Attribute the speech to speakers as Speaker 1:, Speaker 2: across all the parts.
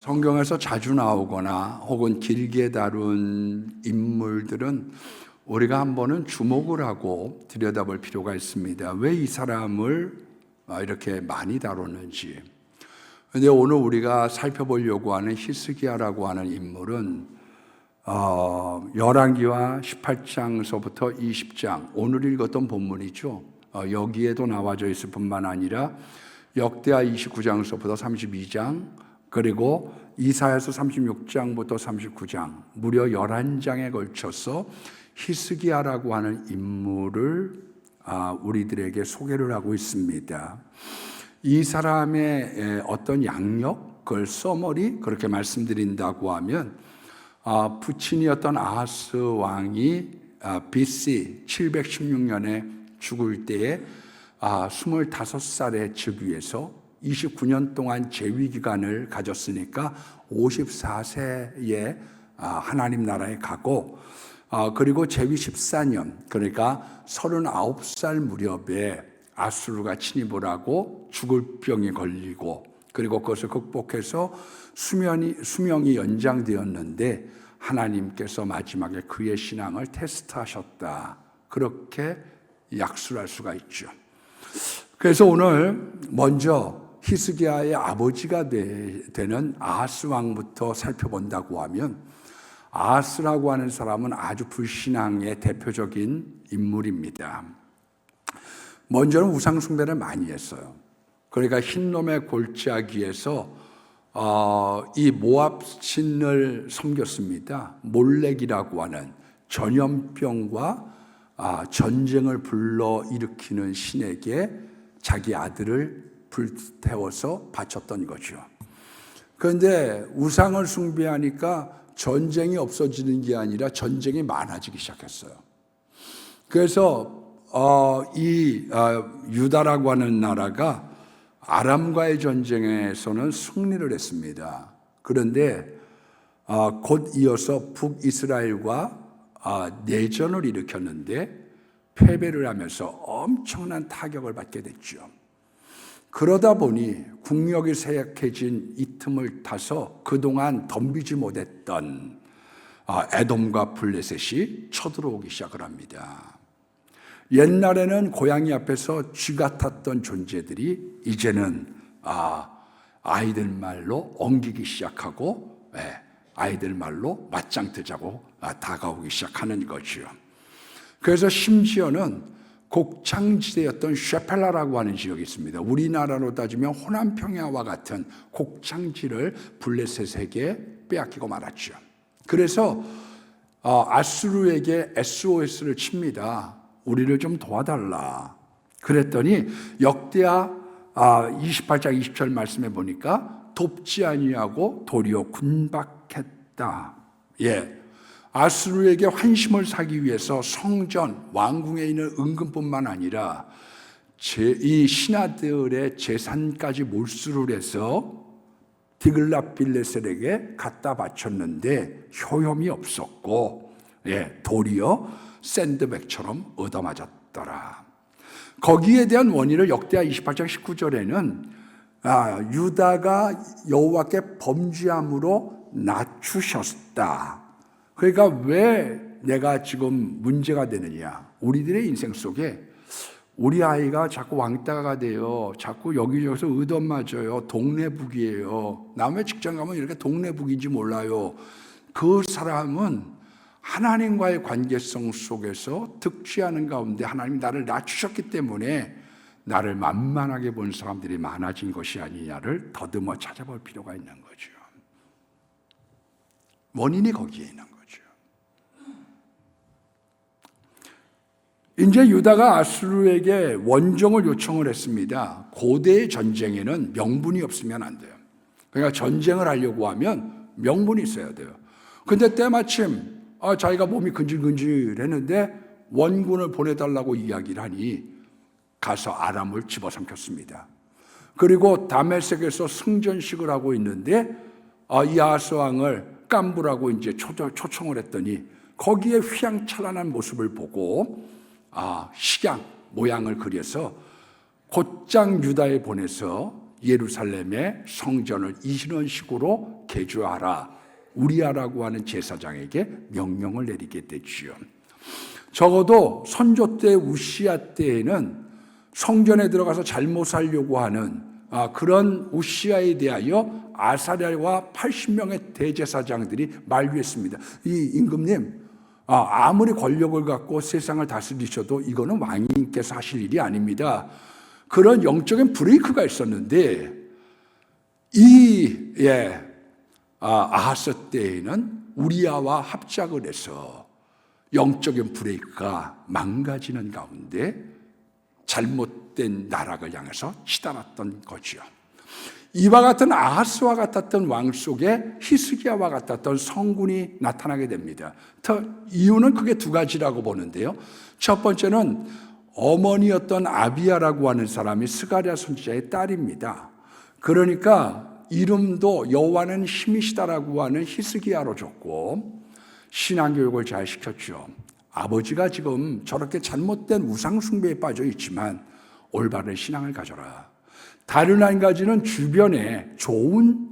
Speaker 1: 성경에서 자주 나오거나 혹은 길게 다룬 인물들은 우리가 한 번은 주목을 하고 들여다볼 필요가 있습니다. 왜 이 사람을 이렇게 많이 다루는지. 그런데 오늘 우리가 살펴보려고 하는 히스기야라고 하는 인물은 열왕기와 18장서부터 20장, 오늘 읽었던 본문이죠. 여기에도 나와져 있을 뿐만 아니라 역대하 29장서부터 32장, 그리고 이사야서 36장부터 39장, 무려 11장에 걸쳐서 히스기야라고 하는 인물을 우리들에게 소개를 하고 있습니다. 이 사람의 어떤 양력, 그걸 서머리 그렇게 말씀드린다고 하면 부친이었던 아하스 왕이 BC 716년에 죽을 때에 25살의 즉위에서 29년 동안 재위 기간을 가졌으니까 54세에 하나님 나라에 가고, 그리고 재위 14년, 그러니까 39살 무렵에 아수르가 침입을 하고 죽을 병이 걸리고, 그리고 그것을 극복해서 수명이 연장되었는데 하나님께서 마지막에 그의 신앙을 테스트하셨다, 그렇게 약술할 수가 있죠. 그래서 오늘 먼저 히스기야의 아버지가 되는 아하스 왕부터 살펴본다고 하면, 아하스라고 하는 사람은 아주 불신앙의 대표적인 인물입니다. 먼저는 우상 숭배를 많이 했어요. 그러니까 흰놈의 골짜기에서 이 모압 신을 섬겼습니다. 몰렉이라고 하는 전염병과 전쟁을 불러일으키는 신에게 자기 아들을 불태워서 바쳤던 거죠. 그런데 우상을 숭배하니까 전쟁이 없어지는 게 아니라 전쟁이 많아지기 시작했어요. 그래서 유다라고 하는 나라가 아람과의 전쟁에서는 승리를 했습니다. 그런데 곧 이어서 북이스라엘과 내전을 일으켰는데 패배를 하면서 엄청난 타격을 받게 됐죠. 그러다 보니 국력이 쇠약해진 이 틈을 타서 그동안 덤비지 못했던 에돔과 블레셋이 쳐들어오기 시작을 합니다. 옛날에는 고양이 앞에서 쥐 같았던 존재들이 이제는 아이들 말로 엉기기 시작하고, 아이들 말로 맞짱 뜨자고 다가오기 시작하는 거죠. 그래서 심지어는 곡창지대였던 쉐펠라라고 하는 지역이 있습니다. 우리나라로 따지면 호남 평야와 같은 곡창지를 블레셋에게 빼앗기고 말았죠. 그래서 아수르에게 SOS를 칩니다. 우리를 좀 도와달라. 그랬더니 역대하 28장 20절 말씀해 보니까 돕지 아니하고 도리어 군박했다. 아수르에게 환심을 사기 위해서 성전, 왕궁에 있는 은금뿐만 아니라 이 신하들의 재산까지 몰수를 해서 디글랏빌레셀에게 갖다 바쳤는데 효험이 없었고, 도리어 샌드백처럼 얻어맞았더라. 거기에 대한 원인을 역대하 28장 19절에는 유다가 여호와께 범죄함으로 낮추셨다. 그러니까 왜 내가 지금 문제가 되느냐. 우리들의 인생 속에 우리 아이가 자꾸 왕따가 돼요. 자꾸 여기저기서 얻어맞아요. 동네북이에요. 남의 직장 가면 이렇게 동네북인지 몰라요. 그 사람은 하나님과의 관계성 속에서 득취하는 가운데 하나님이 나를 낮추셨기 때문에 나를 만만하게 본 사람들이 많아진 것이 아니냐를 더듬어 찾아볼 필요가 있는 거죠. 원인이 거기에 있는 거죠. 이제 유다가 아수르에게 원정을 요청을 했습니다. 고대의 전쟁에는 명분이 없으면 안 돼요. 그러니까 전쟁을 하려고 하면 명분이 있어야 돼요. 근데 때마침 자기가 몸이 근질근질했는데 원군을 보내달라고 이야기를 하니 가서 아람을 집어삼켰습니다. 그리고 다메섹에서 승전식을 하고 있는데 이 아하스 왕을 깐부라고 이제 초청을 했더니 거기에 휘황찬란한 모습을 보고 식양 모양을 그려서 곧장 유다에 보내서 예루살렘의 성전을 이런 식으로 개조하라. 우리아라고 하는 제사장에게 명령을 내리게 되지요. 적어도 선조 때 우시야 때에는 성전에 들어가서 잘못 살려고 하는 그런 우시야에 대하여 아사랴와 80명의 대제사장들이 만류했습니다. 이 임금님, 아무리 권력을 갖고 세상을 다스리셔도 이거는 왕님께서 하실 일이 아닙니다. 그런 영적인 브레이크가 있었는데 아하스 때에는 우리아와 합작을 해서 영적인 브레이크가 망가지는 가운데 잘못된 나락을 향해서 치달았던 거죠. 이와 같은 아하스와 같았던 왕 속에 히스기야와 같았던 성군이 나타나게 됩니다. 이유는 크게 두 가지라고 보는데요. 첫 번째는 어머니였던 아비야라고 하는 사람이 스가랴 선지자의 딸입니다. 그러니까 이름도 여호와는 힘이시다라고 하는 히스기야로 줬고 신앙교육을 잘 시켰죠. 아버지가 지금 저렇게 잘못된 우상숭배에 빠져 있지만 올바른 신앙을 가져라. 다른 한 가지는 주변에 좋은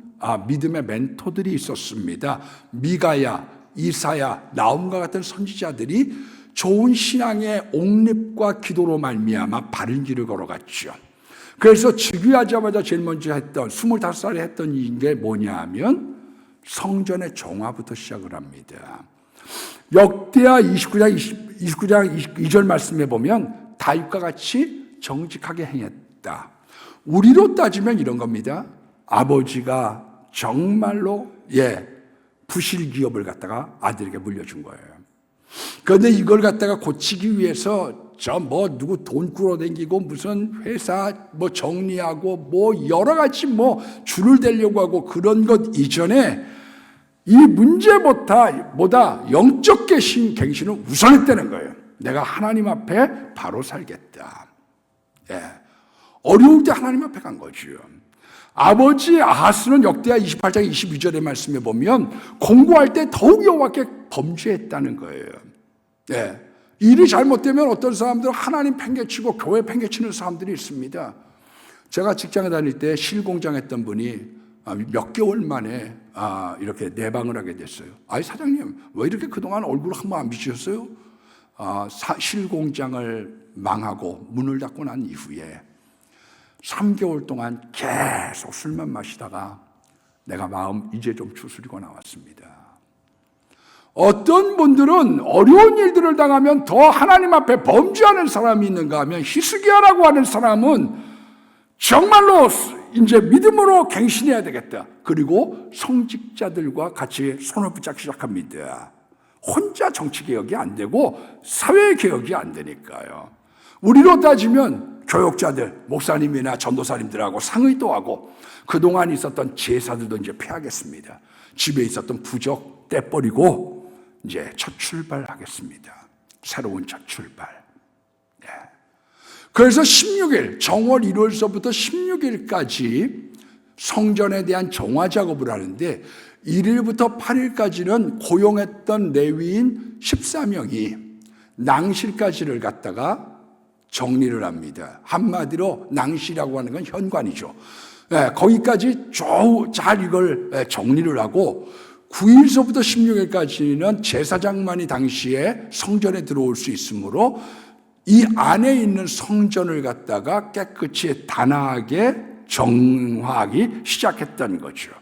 Speaker 1: 믿음의 멘토들이 있었습니다. 미가야, 이사야, 나홈과 같은 선지자들이 좋은 신앙의 옥립과 기도로 말미암아 바른 길을 걸어갔죠. 그래서 즉위하자마자 제일 먼저 했던 25살에 했던 게 뭐냐 하면 성전의 정화부터 시작을 합니다. 역대하 29장 2절 말씀에 보면 다윗과 같이 정직하게 행했다. 우리로 따지면 이런 겁니다. 아버지가 정말로 부실 기업을 갖다가 아들에게 물려준 거예요. 그런데 이걸 갖다가 고치기 위해서 누구 돈 끌어당기고 무슨 회사 정리하고 여러 가지 줄을 대려고 하고 그런 것 이전에 이 문제보다 영적 갱신을 우선했다는 거예요. 내가 하나님 앞에 바로 살겠다. 어려울 때 하나님 앞에 간 거죠. 아버지 아하스는 역대하 28장 22절의 말씀에 보면 공고할 때 더욱 여호와께 범죄했다는 거예요. 일이 잘못되면 어떤 사람들은 하나님 팽개치고 교회 팽개치는 사람들이 있습니다. 제가 직장에 다닐 때 실공장 했던 분이 몇 개월 만에 이렇게 내방을 하게 됐어요. 사장님 왜 이렇게 그동안 얼굴 한번 안 비추셨어요? 실공장을 망하고 문을 닫고 난 이후에 3개월 동안 계속 술만 마시다가 내가 마음 이제 좀 추스리고 나왔습니다. 어떤 분들은 어려운 일들을 당하면 더 하나님 앞에 범죄하는 사람이 있는가 하면 히스기야라고 하는 사람은 정말로 이제 믿음으로 갱신해야 되겠다. 그리고 성직자들과 같이 손을 붙잡기 시작합니다. 혼자 정치개혁이 안 되고 사회개혁이 안 되니까요. 우리로 따지면 교역자들, 목사님이나 전도사님들하고 상의도 하고 그동안 있었던 제사들도 이제 폐하겠습니다. 집에 있었던 부적 떼버리고 이제 첫 출발하겠습니다. 새로운 첫 출발. 그래서 16일, 정월 1월서부터 16일까지 성전에 대한 정화 작업을 하는데 1일부터 8일까지는 고용했던 레위인 14명이 낭실까지를 갖다가 정리를 합니다. 한마디로 낭실이라고 하는 건 현관이죠. 거기까지 잘 이걸 정리를 하고 9일서부터 16일까지는 제사장만이 당시에 성전에 들어올 수 있으므로 이 안에 있는 성전을 갖다가 깨끗이 단아하게 정화하기 시작했던 거죠.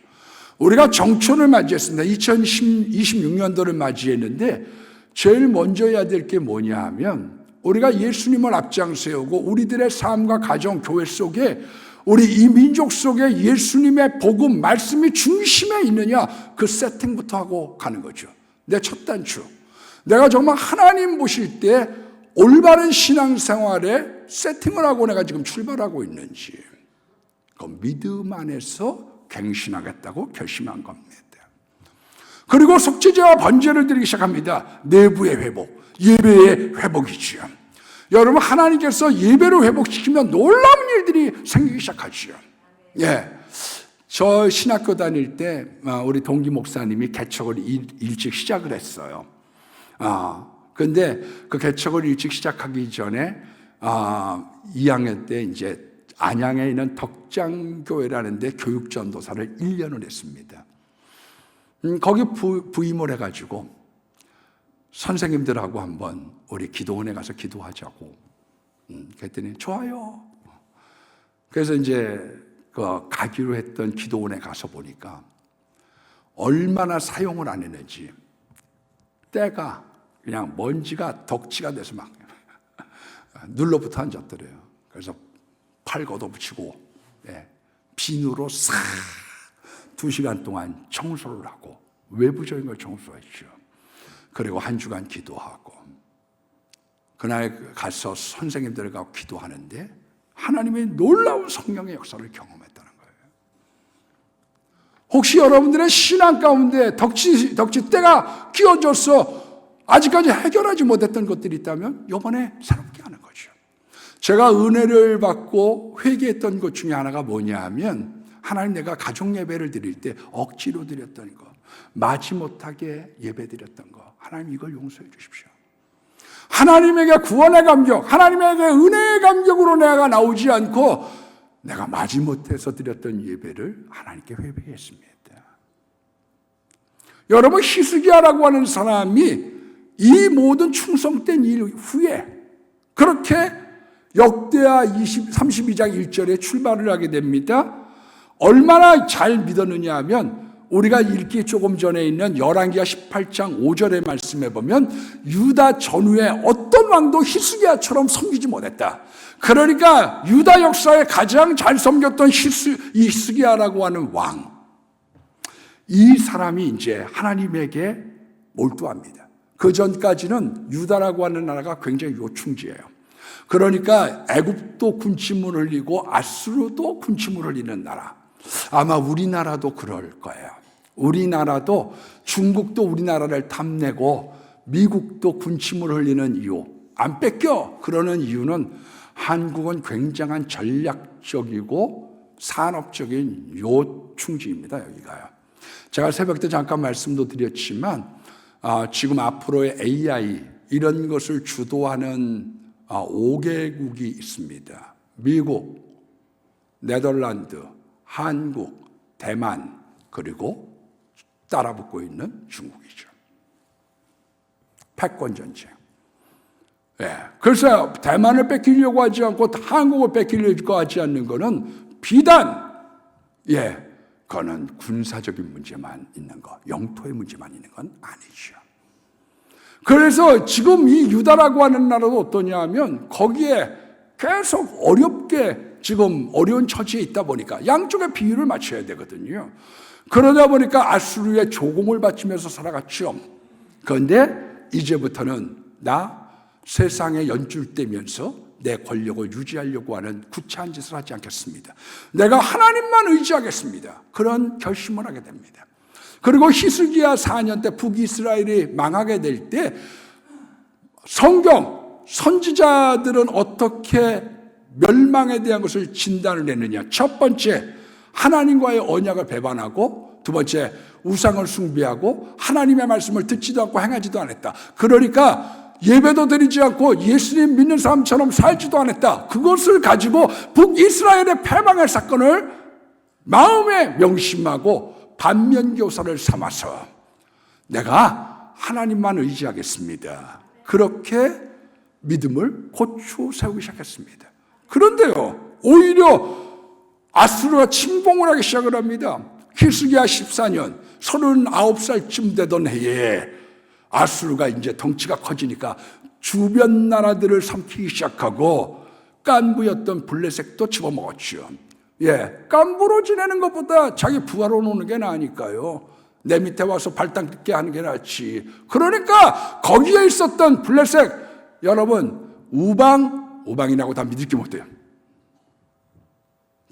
Speaker 1: 우리가 정촌을 맞이했습니다. 2026년도를 맞이했는데 제일 먼저 해야 될 게 뭐냐 하면 우리가 예수님을 앞장 세우고 우리들의 삶과 가정, 교회 속에 우리 이 민족 속에 예수님의 복음, 말씀이 중심에 있느냐 그 세팅부터 하고 가는 거죠. 내 첫 단추. 내가 정말 하나님 보실 때 올바른 신앙생활에 세팅을 하고 내가 지금 출발하고 있는지 그 믿음 안에서 갱신하겠다고 결심한 겁니다. 그리고 속죄제와 번제를 드리기 시작합니다. 내부의 회복, 예배의 회복이지요. 여러분 하나님께서 예배를 회복시키면 놀라운 일들이 생기기 시작하지요. 저 신학교 다닐 때 우리 동기 목사님이 개척을 일찍 시작을 했어요. 근데 그 개척을 일찍 시작하기 전에 2학년 때 이제 안양에 있는 덕장교회라는 데 교육전도사를 1년을 했습니다. 거기 부임을 해가지고 선생님들하고 한번 우리 기도원에 가서 기도하자고. 그랬더니 좋아요. 그래서 이제 가기로 했던 기도원에 가서 보니까 얼마나 사용을 안 했는지 때가 그냥 먼지가 덕지가 돼서 막 눌러붙어 앉았더래요. 그래서 팔 걷어붙이고 비누로 싹 2시간 동안 청소를 하고 외부적인 걸 청소했죠. 그리고 한 주간 기도하고 그날 가서 선생님들과 기도하는데 하나님의 놀라운 성령의 역사를 경험했다는 거예요. 혹시 여러분들의 신앙 가운데 덕지 때가 끼어져서 아직까지 해결하지 못했던 것들이 있다면 이번에 새롭게 하는 거죠. 제가 은혜를 받고 회개했던 것 중에 하나가 뭐냐 하면 하나님, 내가 가족 예배를 드릴 때 억지로 드렸던 거, 마지못하게 예배 드렸던 거, 하나님 이걸 용서해 주십시오. 하나님에게 구원의 감격, 하나님에게 은혜의 감격으로 내가 나오지 않고 내가 마지못해서 드렸던 예배를 하나님께 회개했습니다. 여러분, 히스기야라고 하는 사람이 이 모든 충성된 일 후에 그렇게 역대하 32장 1절에 출발을 하게 됩니다. 얼마나 잘 믿었느냐 하면 우리가 읽기 조금 전에 있는 열왕기하 18장 5절의 말씀에 보면 유다 전후에 어떤 왕도 히스기야처럼 섬기지 못했다. 그러니까 유다 역사에 가장 잘 섬겼던 히스기야라고 하는 왕, 이 사람이 이제 하나님에게 몰두합니다. 그 전까지는 유다라고 하는 나라가 굉장히 요충지예요. 그러니까 애굽도 군침을 흘리고 아수르도 군침을 흘리는 나라. 아마 우리나라도 그럴 거예요. 우리나라도 중국도 우리나라를 탐내고 미국도 군침을 흘리는 이유, 안 뺏겨 그러는 이유는 한국은 굉장한 전략적이고 산업적인 요충지입니다. 여기가요. 제가 새벽 때 잠깐 말씀도 드렸지만 지금 앞으로의 AI 이런 것을 주도하는 5개국이 있습니다. 미국, 네덜란드, 한국, 대만, 그리고 따라붙고 있는 중국이죠. 패권 전쟁. 그래서 대만을 뺏기려고 하지 않고 한국을 뺏기려고 하지 않는 것은 비단 그거는 군사적인 문제만 있는 거, 영토의 문제만 있는 건 아니죠. 그래서 지금 이 유다라고 하는 나라도 어떠냐 하면 거기에 계속 어렵게 지금 어려운 처지에 있다 보니까 양쪽의 비율을 맞춰야 되거든요. 그러다 보니까 아수르의 조공을 바치면서 살아갔죠. 그런데 이제부터는 나 세상에 연줄되면서 내 권력을 유지하려고 하는 구차한 짓을 하지 않겠습니다. 내가 하나님만 의지하겠습니다. 그런 결심을 하게 됩니다. 그리고 히스기야 4년 때 북이스라엘이 망하게 될 때 성경 선지자들은 어떻게 멸망에 대한 것을 진단을 했느냐. 첫 번째, 하나님과의 언약을 배반하고, 두 번째, 우상을 숭배하고 하나님의 말씀을 듣지도 않고 행하지도 않았다. 그러니까 예배도 드리지 않고 예수님 믿는 사람처럼 살지도 않았다. 그것을 가지고 북이스라엘의 패망의 사건을 마음에 명심하고 반면교사를 삼아서 내가 하나님만 의지하겠습니다. 그렇게 믿음을 고추 세우기 시작했습니다. 그런데요, 오히려 아수르가 침공을 하기 시작을 합니다. 히스기야 14년 39살쯤 되던 해에 아수르가 이제 덩치가 커지니까 주변 나라들을 삼키기 시작하고 깐부였던 블레셋도 집어먹었죠. 깐부로 지내는 것보다 자기 부하로 노는 게 나으니까요. 내 밑에 와서 발 닦게 하는 게 낫지. 그러니까 거기에 있었던 블레셋, 여러분 우방이라고 다 믿을게 못해요.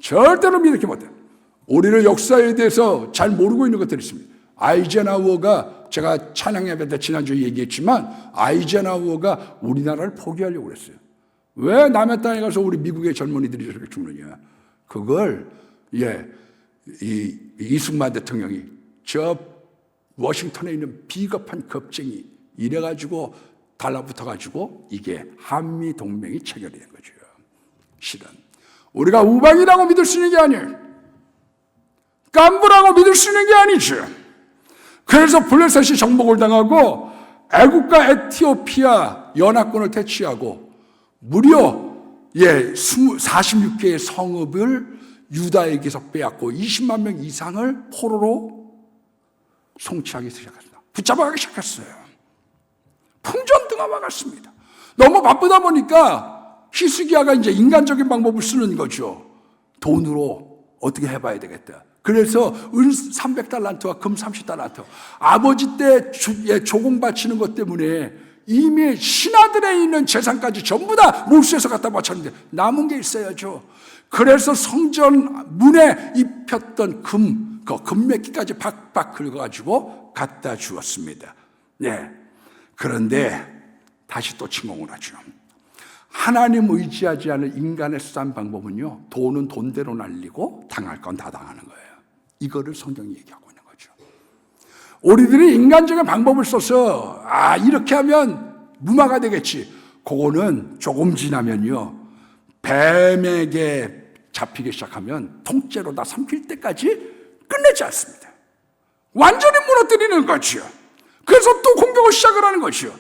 Speaker 1: 절대로 믿을게 못해요. 우리는 역사에 대해서 잘 모르고 있는 것들이 있습니다. 아이젠하워가, 제가 찬양 예배 때 지난주에 얘기했지만 아이젠하워가 우리나라를 포기하려고 그랬어요. 왜 남의 땅에 가서 우리 미국의 젊은이들이 저렇게 죽느냐. 그걸 이승만 대통령이 저 워싱턴에 있는 비겁한 겁쟁이 이래가지고 달라붙어가지고 이게 한미 동맹이 체결이 된 거죠. 실은 우리가 우방이라고 믿을 수 있는 게 아니에요. 깐부라고 믿을 수 있는 게 아니죠. 그래서 블레셋이 정복을 당하고 애국과 에티오피아 연합군을 퇴치하고 무려 46개의 성읍을 유다에게서 빼앗고 20만 명 이상을 포로로 송치하기 시작했습니다. 붙잡아가기 시작했어요. 풍전등화와 같습니다. 너무 바쁘다 보니까 히스기야가 이제 인간적인 방법을 쓰는 거죠. 돈으로 어떻게 해봐야 되겠다. 그래서 은 300달란트와 금 30달란트. 아버지 때 조공 바치는 것 때문에 이미 신하들에 있는 재산까지 전부 다 몰수해서 갖다 바쳤는데 남은 게 있어야죠. 그래서 성전 문에 입혔던 금메기까지 박박 긁어가지고 갖다 주었습니다. 네. 그런데 다시 또 침공을 하죠. 하나님 의지하지 않은 인간의 수단 방법은요, 돈은 돈대로 날리고 당할 건 다 당하는 거예요. 이거를 성경이 얘기하고 있는 거죠. 우리들이 인간적인 방법을 써서 이렇게 하면 무마가 되겠지. 그거는 조금 지나면요, 뱀에게 잡히기 시작하면 통째로 다 삼킬 때까지 끝내지 않습니다. 완전히 무너뜨리는 거죠. 그래서 또 공격을 시작을 하는 거죠.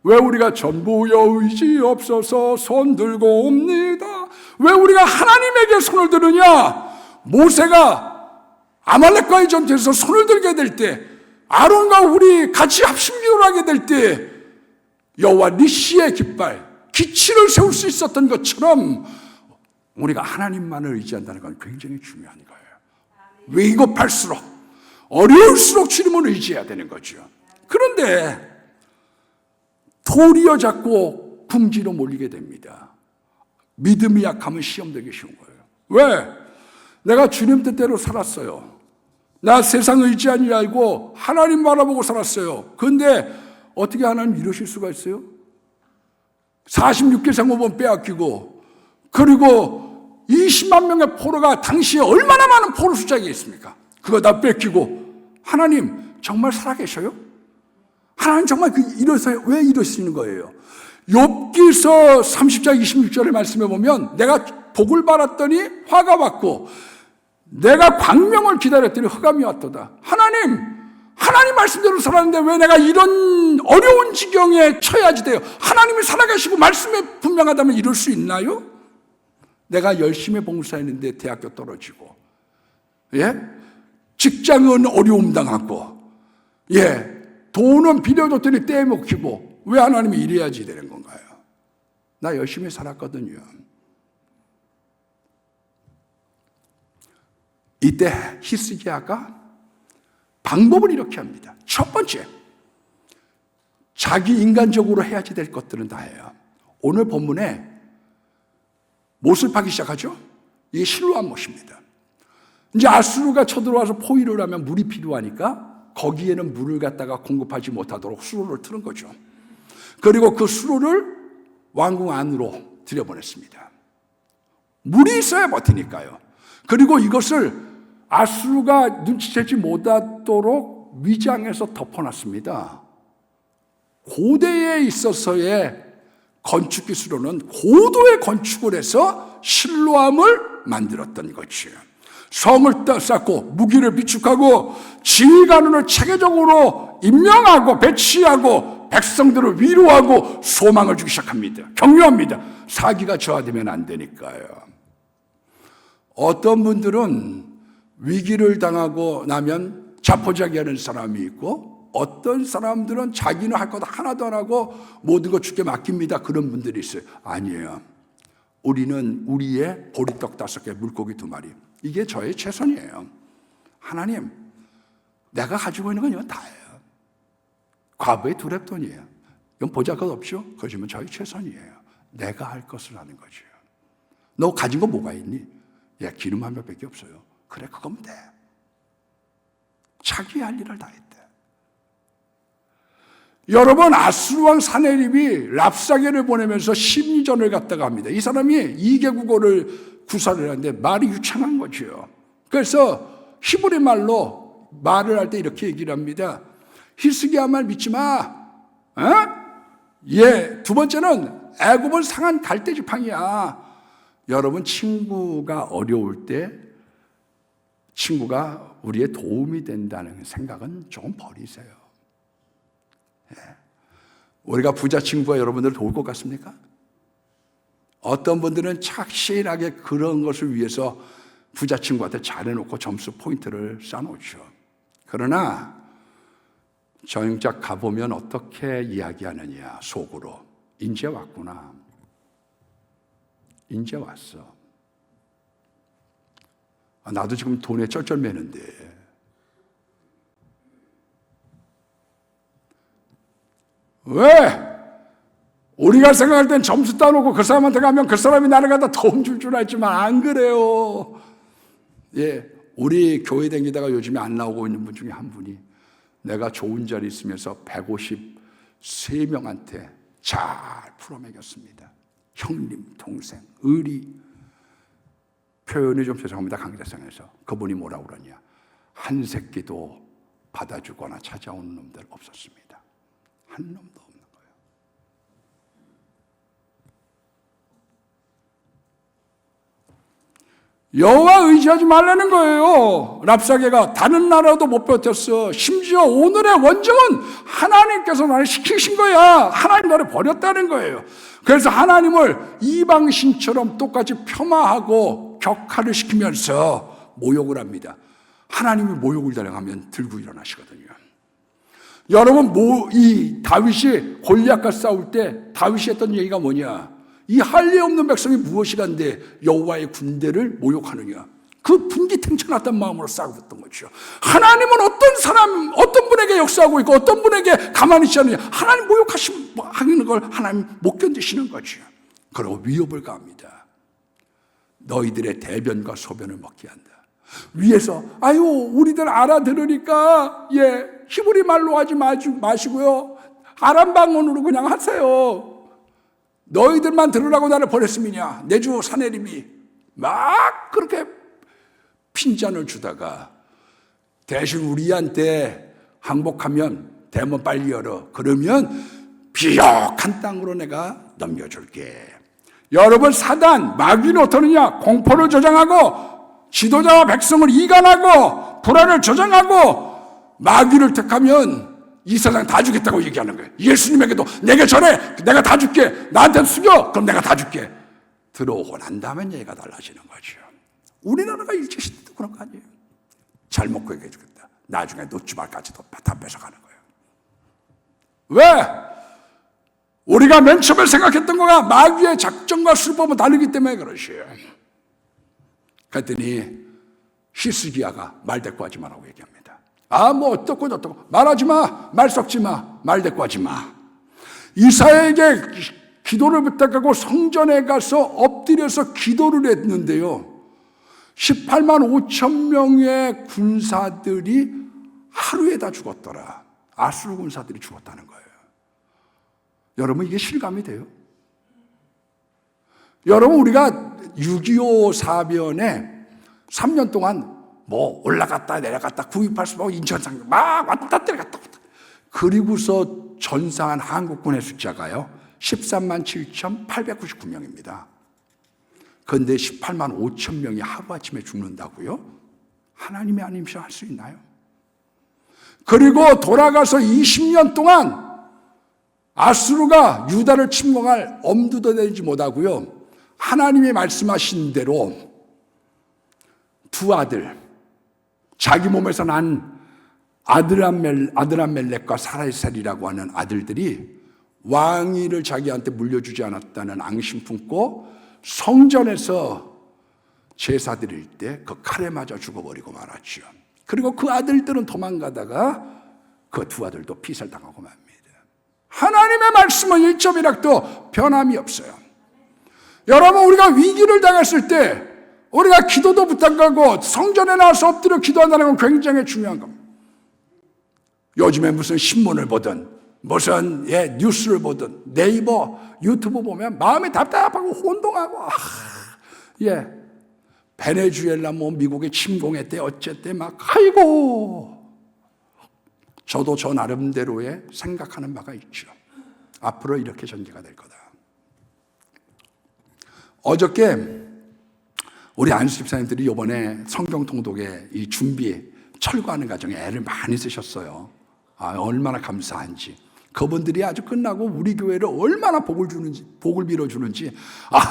Speaker 1: 왜 우리가 전부여 의지 없어서 손 들고 옵니다. 왜 우리가 하나님에게 손을 드느냐? 모세가 아말렉과의 전투에서 손을 들게 될 때, 아론과 우리 같이 합심기도를 하게 될 때 여호와 니시의 깃발, 기치를 세울 수 있었던 것처럼 우리가 하나님만을 의지한다는 건 굉장히 중요한 거예요. 위급할수록, 어려울수록 주님을 의지해야 되는 거죠. 그런데 도리어 자꾸 궁지로 몰리게 됩니다. 믿음이 약하면 시험 되기 쉬운 거예요. 왜? 내가 주님 뜻대로 살았어요. 나 세상 의지하는 줄 알고 하나님 바라보고 살았어요. 그런데 어떻게 하나님 이러실 수가 있어요? 46개 성읍은 빼앗기고, 그리고 20만 명의 포로가 당시에 얼마나 많은 포로 숫자가 있습니까? 그거 다 뺏기고, 하나님 정말 살아계셔요? 하나님 정말 왜 이러시는 거예요? 욥기서 30장 26절의 말씀에 보면 내가 복을 받았더니 화가 왔고 내가 광명을 기다렸더니 흑암이 왔도다. 하나님 말씀대로 살았는데 왜 내가 이런 어려운 지경에 처해야지 돼요? 하나님이 살아계시고 말씀에 분명하다면 이럴 수 있나요? 내가 열심히 봉사했는데 대학교 떨어지고, 직장은 어려움 당하고, 돈은 빌려줬더니 떼먹히고, 왜 하나님이 이래야지 되는 건가요? 나 열심히 살았거든요. 이때 히스기야가 방법을 이렇게 합니다. 첫 번째, 자기 인간적으로 해야지 될 것들은 다 해요. 오늘 본문에 못을 파기 시작하죠. 이게 실로암 못입니다. 이제 아수르가 쳐들어와서 포위를 하면 물이 필요하니까 거기에는 물을 갖다가 공급하지 못하도록 수로를 트는 거죠. 그리고 그 수로를 왕궁 안으로 들여보냈습니다. 물이 있어야 버티니까요. 그리고 이것을 아수르가 눈치채지 못하도록 위장해서 덮어놨습니다. 고대에 있어서의 건축 기술로는 고도의 건축을 해서 실로암을 만들었던 거죠. 성을 쌓고 무기를 비축하고 지휘관을 체계적으로 임명하고 배치하고 백성들을 위로하고 소망을 주기 시작합니다. 격려합니다. 사기가 저하되면 안 되니까요. 어떤 분들은 위기를 당하고 나면 자포자기하는 사람이 있고, 어떤 사람들은 자기는 할 것 하나도 안 하고 모든 거 주께 맡깁니다. 그런 분들이 있어요. 아니에요. 우리는 우리의 보리떡 5개, 물고기 2마리. 이게 저의 최선이에요. 하나님, 내가 가지고 있는 건 이건 다예요. 과부의 2랩돈이에요. 이건 보잘것없죠? 그러지만 저의 최선이에요. 내가 할 것을 하는 거죠. 너 가진 거 뭐가 있니? 기름 한 몇 밖에 없어요. 그래, 그거면 돼. 자기 할 일을 다 했대. 여러분, 아수르왕 사네립이 랍사게를 보내면서 심리전을 갖다가 합니다. 이 사람이 2개 국어를 구사를 하는데 말이 유창한 거죠. 그래서 히브리 말로 말을 할 때 이렇게 얘기를 합니다. 히스기야 말 믿지 마. 두 번째는 애굽은 상한 갈대 지팡이야. 여러분, 친구가 어려울 때 친구가 우리의 도움이 된다는 생각은 조금 버리세요. 우리가 부자 친구가 여러분들을 도울 것 같습니까? 어떤 분들은 착실하게 그런 것을 위해서 부자 친구한테 잘해놓고 점수 포인트를 쌓아놓죠. 그러나 정작 가보면 어떻게 이야기하느냐, 속으로. 인제 왔구나. 인제 왔어. 나도 지금 돈에 쩔쩔매는데. 왜? 우리가 생각할 땐 점수 따놓고 그 사람한테 가면 그 사람이 나를 갖다 도움 줄 줄 알지만 안 그래요. 예, 우리 교회 다니다가 요즘에 안 나오고 있는 분 중에 한 분이 내가 좋은 자리 있으면서 153명한테 잘 풀어먹였습니다. 형님, 동생, 의리. 표현이 좀 죄송합니다, 강대상에서. 그분이 뭐라고 그러냐. 한 새끼도 받아주거나 찾아오는 놈들 없었습니다. 한 놈도 없는 거예요. 여호와 의지하지 말라는 거예요. 랍사게가 다른 나라도 못 버텼어. 심지어 오늘의 원정은 하나님께서 나를 시키신 거야. 하나님 나를 버렸다는 거예요. 그래서 하나님을 이방신처럼 똑같이 폄하하고 격하를 시키면서 모욕을 합니다. 하나님이 모욕을 당하면 들고 일어나시거든요. 여러분, 이 다윗이 골리앗과 싸울 때 다윗이 했던 얘기가 뭐냐? 이 할례 없는 백성이 무엇이란데 여호와의 군대를 모욕하느냐? 그 분기탱천했던 마음으로 싸웠던 거죠. 하나님은 어떤 분에게 역사하고 있고 어떤 분에게 가만히 있지 않느냐? 하나님 모욕하시는 걸 하나님 못 견디시는 거죠. 그리고 위협을 가합니다. 너희들의 대변과 소변을 먹게 한다. 위에서 우리들 알아들으니까 히브리 말로 하지 마시고요, 아람 방언으로 그냥 하세요. 너희들만 들으라고 나를 보냈음이냐? 내 주 사내림이 막 그렇게 핀잔을 주다가 대신 우리한테 항복하면 대문 빨리 열어. 그러면 비옥한 땅으로 내가 넘겨줄게. 여러분, 사단, 마귀는 어떠느냐? 공포를 조장하고 지도자와 백성을 이간하고 불안을 조장하고 마귀를 택하면 이 세상 다 주겠다고 얘기하는 거예요. 예수님에게도 내게 절해, 내가 다 줄게. 나한테 숙여, 그럼 내가 다 줄게. 들어오고 난 다음엔 얘기가 달라지는 거죠. 우리나라가 일제시대도 그런 거 아니에요. 잘 먹고 얘기해 주겠다. 나중에 노치발까지도 다 뺏어가는 거예요. 왜? 우리가 맨 처음에 생각했던 거가 마귀의 작전과 수법은 다르기 때문에 그러시요. 그랬더니 히스기야가 말대꾸하지 마라고 얘기합니다. 어떻고 저떻고 말하지 마, 말 섞지 마, 말대꾸하지 마. 이사야에게 기도를 부탁하고 성전에 가서 엎드려서 기도를 했는데요, 18만 5천 명의 군사들이 하루에 다 죽었더라. 아수르 군사들이 죽었다는 거예요. 여러분, 이게 실감이 돼요? 여러분, 우리가 6.25 사변에 3년 동안 올라갔다 내려갔다 9.28 인천상 막 왔다 내려갔다. 그리고서 전사한 한국군의 숫자가요 13만 7,899명입니다. 그런데 18만 5천 명이 하루아침에 죽는다고요? 하나님이 아니면 할 수 있나요? 그리고 돌아가서 20년 동안 아수르가 유다를 침공할 엄두도 내지 못하고요, 하나님이 말씀하신 대로 두 아들, 자기 몸에서 난 아드람멜렉과 사라이살이라고 하는 아들들이 왕위를 자기한테 물려주지 않았다는 앙심 품고 성전에서 제사 드릴 때 그 칼에 맞아 죽어버리고 말았죠. 그리고 그 아들들은 도망가다가 그 두 아들도 피살당하고 맙니다. 하나님의 말씀은 1.1학도 변함이 없어요. 여러분, 우리가 위기를 당했을 때 우리가 기도도 부탁하고 성전에 나와서 엎드려 기도한다는 건 굉장히 중요한 겁니다. 요즘에 무슨 신문을 보든 무슨 뉴스를 보든 네이버, 유튜브 보면 마음이 답답하고 혼동하고 베네수엘라 미국에 침공했대 어쨌대 아이고. 저도 저 나름대로의 생각하는 바가 있죠. 앞으로 이렇게 전개가 될 거다. 어저께 우리 안수 집사님들이 이번에 성경 통독에 이 준비, 철거하는 과정에 애를 많이 쓰셨어요. 얼마나 감사한지. 그분들이 아주 끝나고 우리 교회를 얼마나 복을 빌어주는지,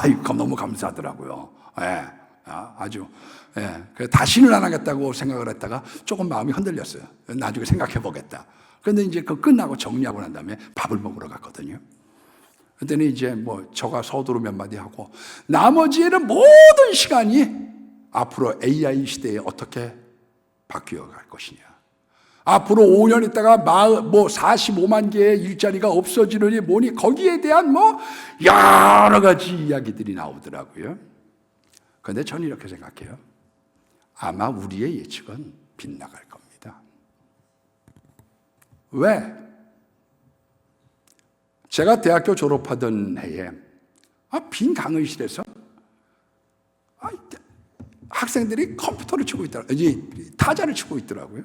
Speaker 1: 이거 너무 감사하더라고요. 예, 아주. 예, 다시는 안 하겠다고 생각을 했다가 조금 마음이 흔들렸어요. 나중에 생각해 보겠다. 그런데 이제 그 끝나고 정리하고 난 다음에 밥을 먹으러 갔거든요. 그랬더니 이제 저가 서두로 몇 마디 하고, 나머지에는 모든 시간이 앞으로 AI 시대에 어떻게 바뀌어 갈 것이냐. 앞으로 5년 있다가 45만 개의 일자리가 없어지느니 뭐니, 거기에 대한 여러 가지 이야기들이 나오더라고요. 그런데 저는 이렇게 생각해요. 아마 우리의 예측은 빗나갈 겁니다. 왜? 제가 대학교 졸업하던 해에 빈 강의실에서 학생들이 컴퓨터를 치고 있더라고요. 타자를 치고 있더라고요.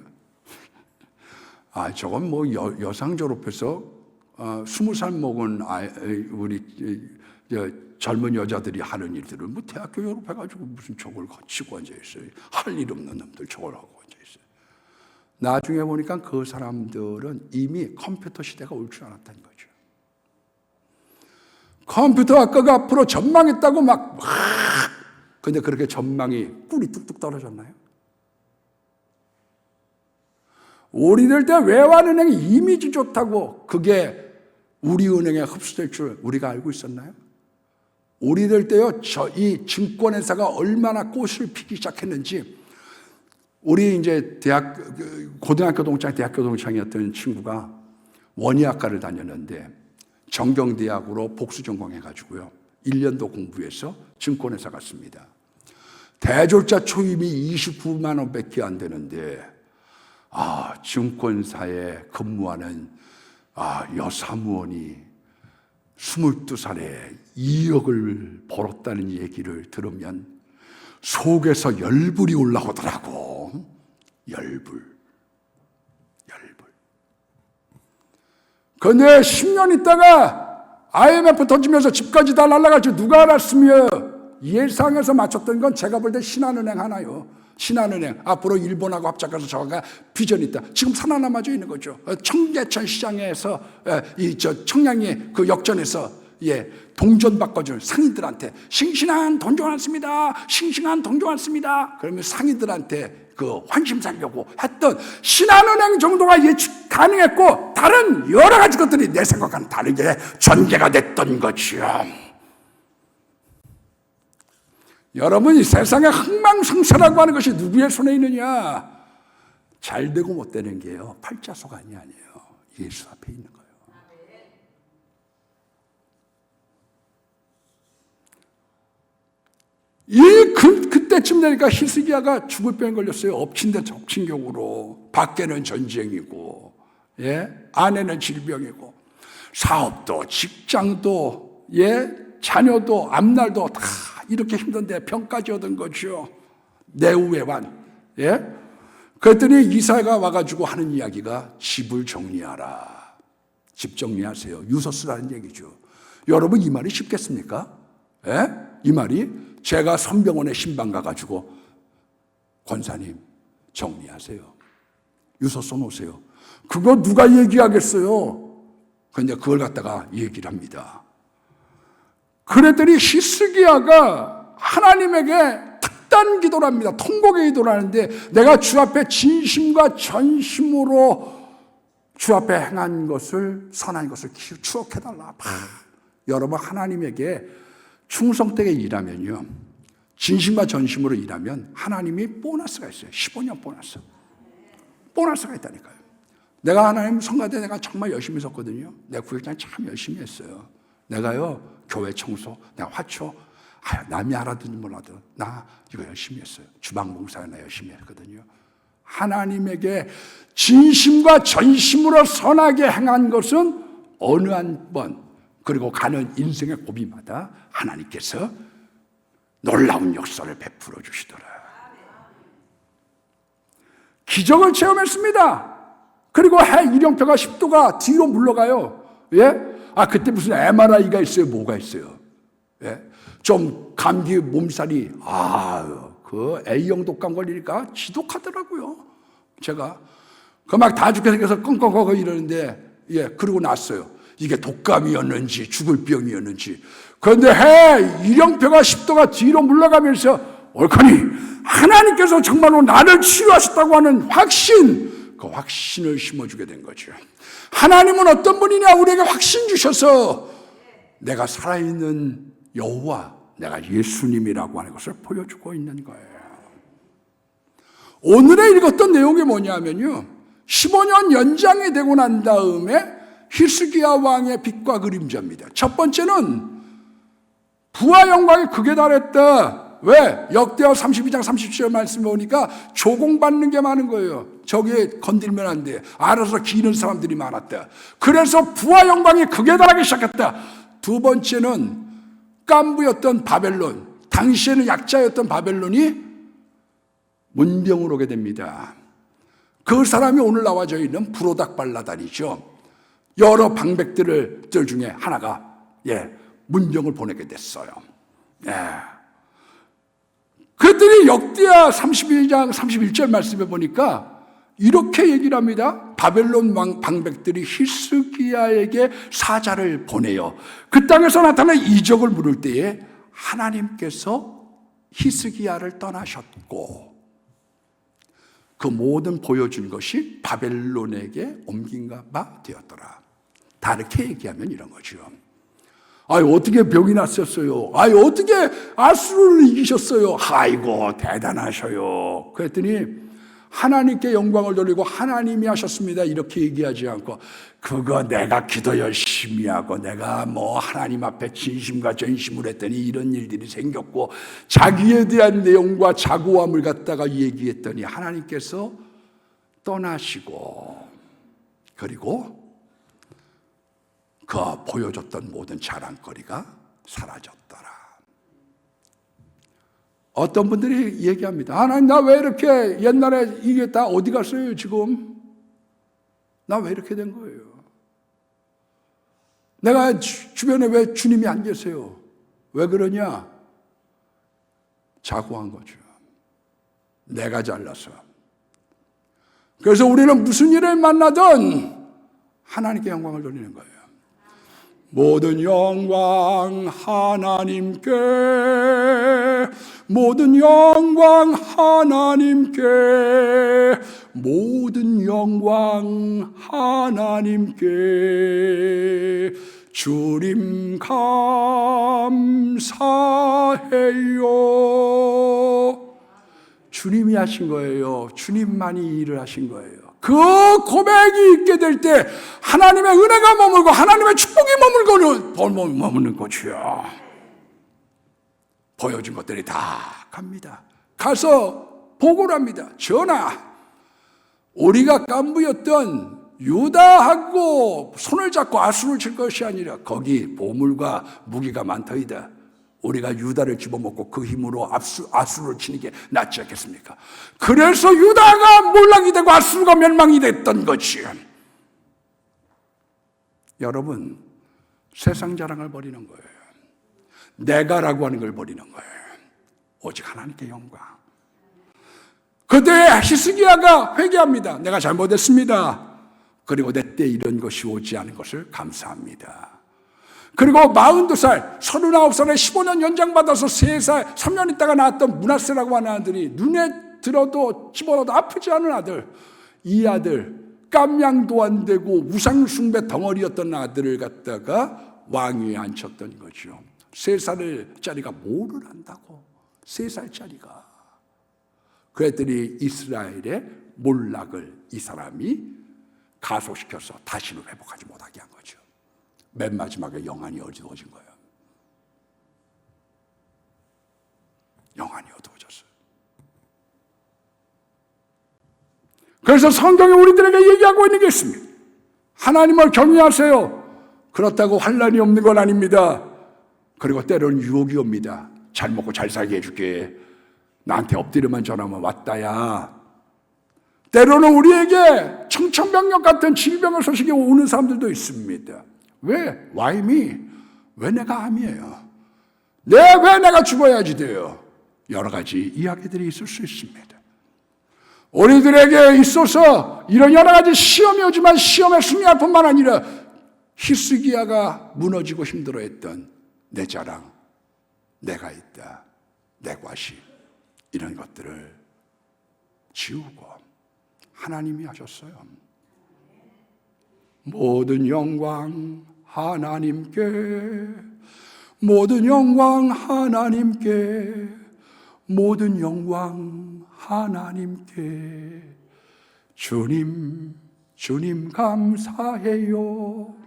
Speaker 1: 저건 여상 졸업해서 20살 먹은 우리 젊은 여자들이 하는 일들을 대학교 졸업해가지고 무슨 저걸 치고 앉아있어요. 할 일 없는 놈들 저걸 하고 앉아있어요. 나중에 보니까 그 사람들은 이미 컴퓨터 시대가 올 줄 알았다는 거죠. 컴퓨터 학과가 앞으로 전망했다고 근데 그렇게 전망이 꿀이 뚝뚝 떨어졌나요? 우리들 때 외환은행이 이미지 좋다고 그게 우리 은행에 흡수될 줄 우리가 알고 있었나요? 우리들 때요, 이 증권회사가 얼마나 꽃을 피기 시작했는지, 우리 이제 고등학교 동창, 대학교 동창이었던 친구가 원예학과를 다녔는데 정경대학으로 복수 전공해가지고요, 1년도 공부해서 증권회사 갔습니다. 대졸자 초임이 29만 원밖에 안 되는데, 증권사에 근무하는 여사무원이 22살에 2억을 벌었다는 얘기를 들으면 속에서 열불이 올라오더라고. 열불. 그런데 10년 있다가 IMF 터지면서 집까지 다 날아갈지 누가 알았으며, 예상해서 맞췄던 건 제가 볼 때 신한은행 하나요. 신한은행, 앞으로 일본하고 합작해서 저가 비전이 있다. 지금 살아남아져 있는 거죠. 청계천 시장에서 청량리 그 역전에서 동전 바꿔준 상인들한테 싱싱한 동전 왔습니다. 싱싱한 동전 왔습니다. 그러면 상인들한테 그 환심 살려고 했던 신한은행 정도가 예측 가능했고, 다른 여러 가지 것들이 내 생각과는 다르게 전개가 됐던 거죠. 여러분, 이 세상에 흥망성쇠라고 하는 것이 누구의 손에 있느냐? 잘 되고 못 되는 게요, 팔자소간이 아니에요. 예수 앞에 있는 거예요. 그때쯤 되니까 히스기야가 죽을 병에 걸렸어요. 엎친 데 덮친 격으로. 밖에는 전쟁이고, 아내는 질병이고, 사업도, 직장도, 자녀도, 앞날도 다 이렇게 힘든데 병까지 얻은 거죠. 내후외환. 그랬더니 이사가 와가지고 하는 이야기가 집을 정리하라. 집 정리하세요. 유서쓰라는 얘기죠. 여러분, 이 말이 쉽겠습니까? 이 말이, 제가 선병원에 신방 가가지고 권사님 정리하세요. 유서 써놓으세요. 그거 누가 얘기하겠어요? 근데 그걸 갖다가 얘기를 합니다. 그랬더니 히스기야가 하나님에게 특단 기도를 합니다. 통곡의 기도를 하는데, 내가 주 앞에 진심과 전심으로 주 앞에 행한 것을, 선한 것을 추억해달라. 여러분, 하나님에게 충성되게 일하면요, 진심과 전심으로 일하면 하나님이 보너스가 있어요. 15년 보너스가 있다니까요. 내가 하나님 성가대 내가 정말 열심히 썼거든요. 내가 구역장 참 열심히 했어요. 내가요, 교회 청소, 내가 화초, 남이 알아듣는지 몰라도 나 이거 열심히 했어요. 주방 봉사에 나 열심히 했거든요. 하나님에게 진심과 전심으로 선하게 행한 것은 어느 한 번, 그리고 가는 인생의 고비마다 하나님께서 놀라운 역사를 베풀어 주시더라. 기적을 체험했습니다. 그리고 해 일령표가 10도가 뒤로 물러가요. 그때 무슨 MRI가 있어요? 뭐가 있어요? 예? 좀 감기 몸살이 그 A형 독감 걸리니까 지독하더라고요. 제가 그 막 다 죽게 생겨서 끙끙끙 이러는데 그러고 났어요. 이게 독감이었는지 죽을 병이었는지. 그런데 일형표가 10도가 뒤로 물러가면서 옳거니 하나님께서 정말로 나를 치유하셨다고 하는 확신, 그 확신을 심어주게 된 거죠. 하나님은 어떤 분이냐? 우리에게 확신 주셔서 내가 살아있는 여호와, 내가 예수님이라고 하는 것을 보여주고 있는 거예요. 오늘의 읽었던 내용이 뭐냐면요, 15년 연장이 되고 난 다음에 히스기야 왕의 빛과 그림자입니다. 첫 번째는 부와 영광이 극에 달했다. 왜? 역대하 32장 37절 말씀 보니까 조공받는 게 많은 거예요. 저기에 건들면 안 돼. 알아서 기는 사람들이 많았다. 그래서 부와 영광이 극에 달하기 시작했다. 두 번째는 깐부였던 바벨론, 당시에는 약자였던 바벨론이 문병으로 오게 됩니다. 그 사람이 오늘 나와져 있는 브로닥발라단이죠. 여러 방백들 중에 하나가 문병을 보내게 됐어요. 그랬더니 역대하 32장 31절 말씀에 보니까 이렇게 얘기를 합니다. 바벨론 왕 방백들이 히스기야에게 사자를 보내요. 그 땅에서 나타난 이적을 물을 때에 하나님께서 히스기야를 떠나셨고 그 모든 보여준 것이 바벨론에게 옮긴 바 되었더라. 다르게 얘기하면 이런 거죠. 어떻게 병이 났었어요? 어떻게 아수르를 이기셨어요? 아이고 대단하셔요. 그랬더니 하나님께 영광을 돌리고 하나님이 하셨습니다 이렇게 얘기하지 않고 그거 내가 기도 열심히 하고 내가 하나님 앞에 진심과 전심을 했더니 이런 일들이 생겼고 자기에 대한 내용과 자고함을 갖다가 얘기했더니 하나님께서 떠나시고 그리고 그 보여줬던 모든 자랑거리가 사라졌더라. 어떤 분들이 얘기합니다. 하나님 나 왜 이렇게 옛날에 이게 다 어디 갔어요 지금? 나 왜 이렇게 된 거예요? 내가 주변에 왜 주님이 안 계세요? 왜 그러냐? 자고한 거죠. 내가 잘나서. 그래서 우리는 무슨 일을 만나든 하나님께 영광을 돌리는 거예요. 모든 영광 하나님께, 모든 영광 하나님께, 모든 영광 하나님께 주님 감사해요. 주님이 하신 거예요. 주님만이 일을 하신 거예요. 그 고백이 있게 될 때 하나님의 은혜가 머물고 하나님의 축복이 머무는 거죠. 보여준 것들이 다 갑니다. 가서 보고를 합니다. 전하, 우리가 깐부였던 유다하고 손을 잡고 아수를 칠 것이 아니라 거기 보물과 무기가 많더이다. 우리가 유다를 집어먹고 그 힘으로 아수를 치는 게 낫지 않겠습니까? 그래서 유다가 몰락이 되고 아수가 멸망이 됐던 거지요. 여러분, 세상 자랑을 버리는 거예요. 내가라고 하는 걸 버리는 거예요. 오직 하나님께 영광. 그때 히스기야가 회개합니다. 내가 잘못했습니다. 그리고 내 때 이런 것이 오지 않은 것을 감사합니다. 그리고 42살, 39살에 15년 연장받아서 3살, 3년 있다가 낳았던 므낫세라고 하는 아들이 눈에 들어도 집어넣어도 아프지 않은 아들, 이 아들 깜냥도 안 되고 우상숭배 덩어리였던 아들을 갖다가 왕위에 앉혔던 거죠. 3살짜리가 뭐를 한다고? 3살짜리가. 그랬더니 이스라엘의 몰락을 이 사람이 가소시켜서 다시는 회복하지 못하게 한 거죠. 맨 마지막에 영안이 어두워진 거예요. 영안이 어두워졌어요. 그래서 성경이 우리들에게 얘기하고 있는 게 있습니다. 하나님을 경외하세요. 그렇다고 환난이 없는 건 아닙니다. 그리고 때로는 유혹이 옵니다. 잘 먹고 잘 살게 해줄게. 나한테 엎드려만 전하면 왔다야. 때로는 우리에게 청천벽력 같은 질병의 소식이 오는 사람들도 있습니다. 왜? Why me? 왜 내가 암이에요? 왜 내가 죽어야지 돼요? 여러 가지 이야기들이 있을 수 있습니다. 우리들에게 있어서 이런 여러 가지 시험이 오지만 시험에 승리할 뿐만 아니라 히스기야가 무너지고 힘들어했던 내 자랑, 내가 있다, 내 과시, 이런 것들을 지우고 하나님이 하셨어요. 모든 영광 하나님께, 모든 영광 하나님께, 모든 영광 하나님께. 주님, 주님 감사해요.